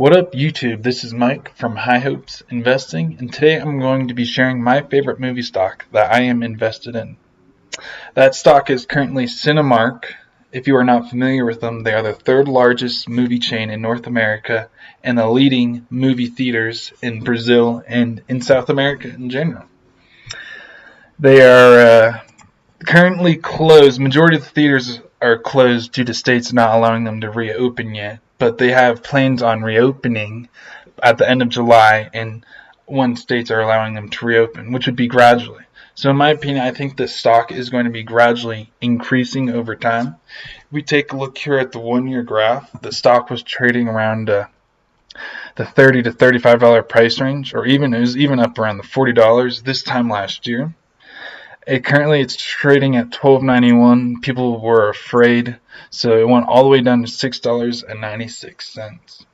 What up YouTube, this is Mike from High Hopes Investing, and today I'm going to be sharing my favorite movie stock that I am invested in. That stock is currently Cinemark. If you are not familiar with them, they are the third largest movie chain in North America and the leading movie theaters in Brazil and in South America in general. They are currently closed. Majority of the theaters are closed due to states not allowing them to reopen yet, but they have plans on reopening at the end of July, and when states are allowing them to reopen, which would be gradually. So in my opinion, I think the stock is going to be gradually increasing over time. If we take a look here at the 1-year graph, the stock was trading around the $30 to $35 price range, or it was even up around the $40 this time last year. Currently it's trading at $12.91. People were afraid, so it went all the way down to $6.96.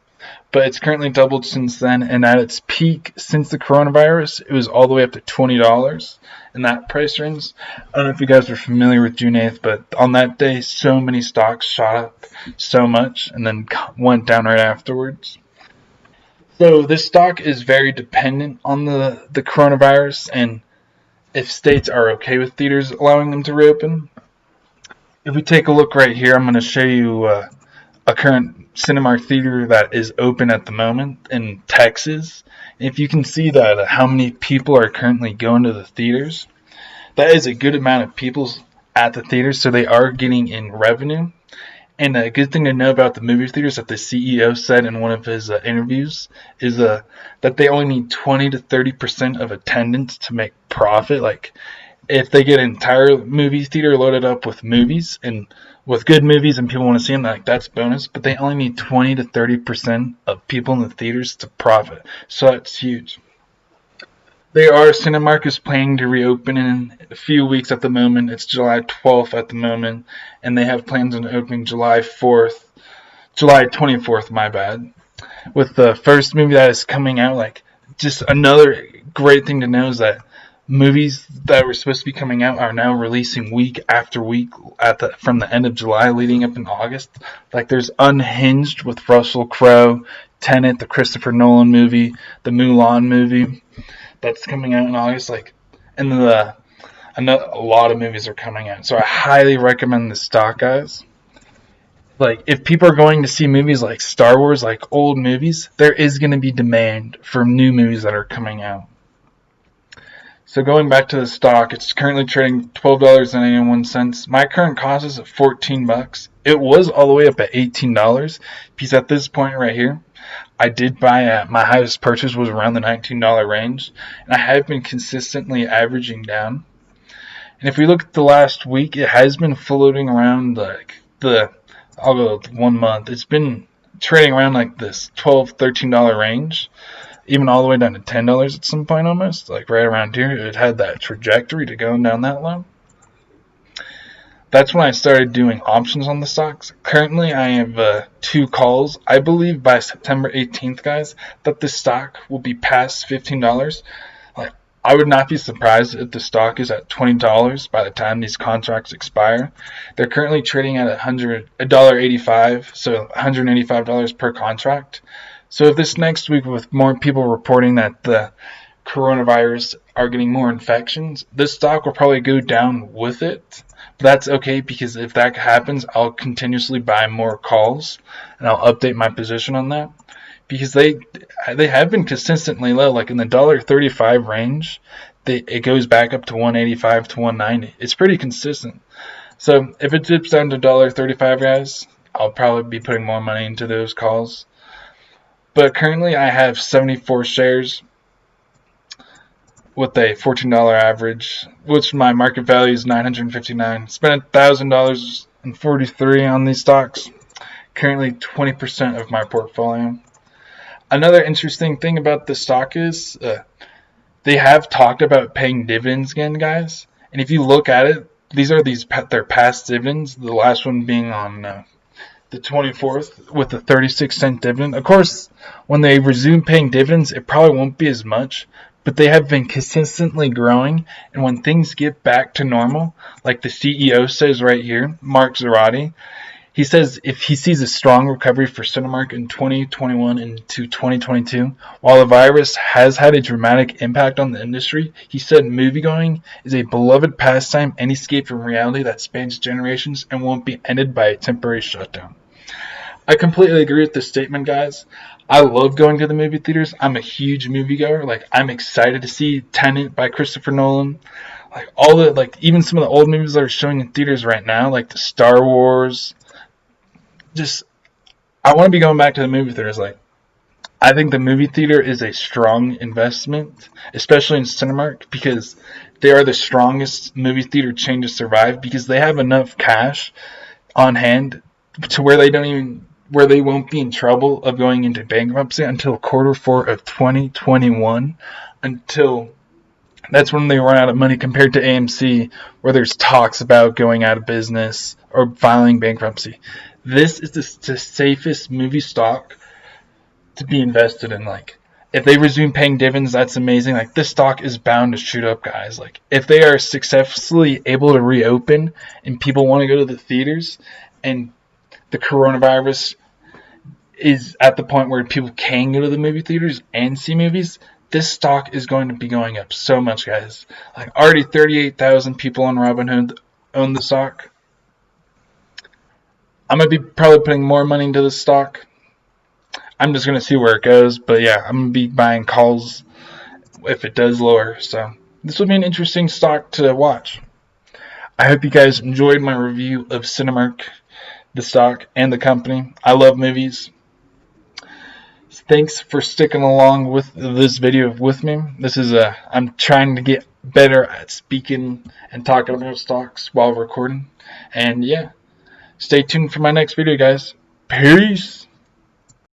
But it's currently doubled since then, and at its peak since the coronavirus, it was all the way up to $20 in that price range. I don't know if you guys are familiar with June 8th, but on that day, so many stocks shot up so much and then went down right afterwards. So this stock is very dependent on the coronavirus and if states are okay with theaters allowing them to reopen. If we take a look right here, I'm going to show you a current Cinemark theater that is open at the moment in Texas. If you can see that how many people are currently going to the theaters, that is a good amount of people at the theaters, so they are getting in revenue. And a good thing to know about the movie theaters that the CEO said in one of his interviews is that they only need 20 to 30% of attendance to make profit. Like, if they get an entire movie theater loaded up with movies and with good movies and people want to see them, that's bonus. But they only need 20 to 30% of people in the theaters to profit. So that's huge. Cinemark is planning to reopen in a few weeks at the moment. It's July 12th at the moment, and they have plans on opening July 24th, my bad. With the first movie that is coming out, just another great thing to know is that movies that were supposed to be coming out are now releasing week after week from the end of July leading up in August. There's Unhinged with Russell Crowe, Tenet, the Christopher Nolan movie, the Mulan movie that's coming out in August, and a lot of movies are coming out. So I highly recommend the stock, guys. If people are going to see movies like Star Wars, old movies, there is going to be demand for new movies that are coming out. So going back to the stock, it's currently trading $12.81. My current cost is at $14. It was all the way up at $18 because at this point right here, I did buy my highest purchase was around the $19 range, and I have been consistently averaging down. And if we look at the last week, it has been floating around I'll go 1 month. It's been trading around this $12, $13 range, even all the way down to $10 at some point almost, right around here. It had that trajectory to going down that low. That's when I started doing options on the stocks. Currently, I have 2 calls. I believe by September 18th, guys, that the stock will be past $15. I would not be surprised if the stock is at $20 by the time these contracts expire. They're currently trading at $1.85, so $185 per contract. So if this next week, with more people reporting that the coronavirus are getting more infections, this stock will probably go down with it. But that's okay, because if that happens, I'll continuously buy more calls and I'll update my position on that, because they have been consistently low, in the $1.35 range. It goes back up to $1.85 to $1.90. It's pretty consistent. So if it dips down to $1.35, guys, I'll probably be putting more money into those calls. But currently I have 74 shares with a $14 average, which my market value is $959. Spent $1,000.43 on these stocks. Currently 20% of my portfolio. Another interesting thing about this stock is they have talked about paying dividends again, guys. And if you look at it, these are their past dividends. The last one being on the 24th with the 36-cent dividend. Of course, when they resume paying dividends, it probably won't be as much, but they have been consistently growing. And when things get back to normal, like the CEO says right here, Mark Zarate, He says if he sees a strong recovery for Cinemark in 2021 into 2022, while the virus has had a dramatic impact on the industry, he said moviegoing is a beloved pastime and escape from reality that spans generations and won't be ended by a temporary shutdown. I completely agree with this statement, guys. I love going to the movie theaters. I'm a huge moviegoer. Like, I'm excited to see Tenet by Christopher Nolan. Like, all the, like, even some of the old movies that are showing in theaters right now, like the Star Wars. Just, I want to be going back to the movie theaters. Like, I think the movie theater is a strong investment, especially in Cinemark, because they are the strongest movie theater chain to survive because they have enough cash on hand to where they won't be in trouble of going into bankruptcy until Q4 of 2021. Until that's when they run out of money compared to AMC, where there's talks about going out of business or filing bankruptcy. This is the safest movie stock to be invested in. Like, if they resume paying dividends, that's amazing. Like, this stock is bound to shoot up, guys. Like, if they are successfully able to reopen and people want to go to the theaters and the coronavirus is at the point where people can go to the movie theaters and see movies, this stock is going to be going up so much, guys. Like, already 38,000 people on Robinhood own the stock. I'm going to be probably putting more money into this stock. I'm just going to see where it goes. But yeah, I'm going to be buying calls if it does lower. So this will be an interesting stock to watch. I hope you guys enjoyed my review of Cinemark, the stock, and the company. I love movies. Thanks for sticking along with this video with me. I'm trying to get better at speaking and talking about stocks while recording. And yeah, stay tuned for my next video, guys. Peace.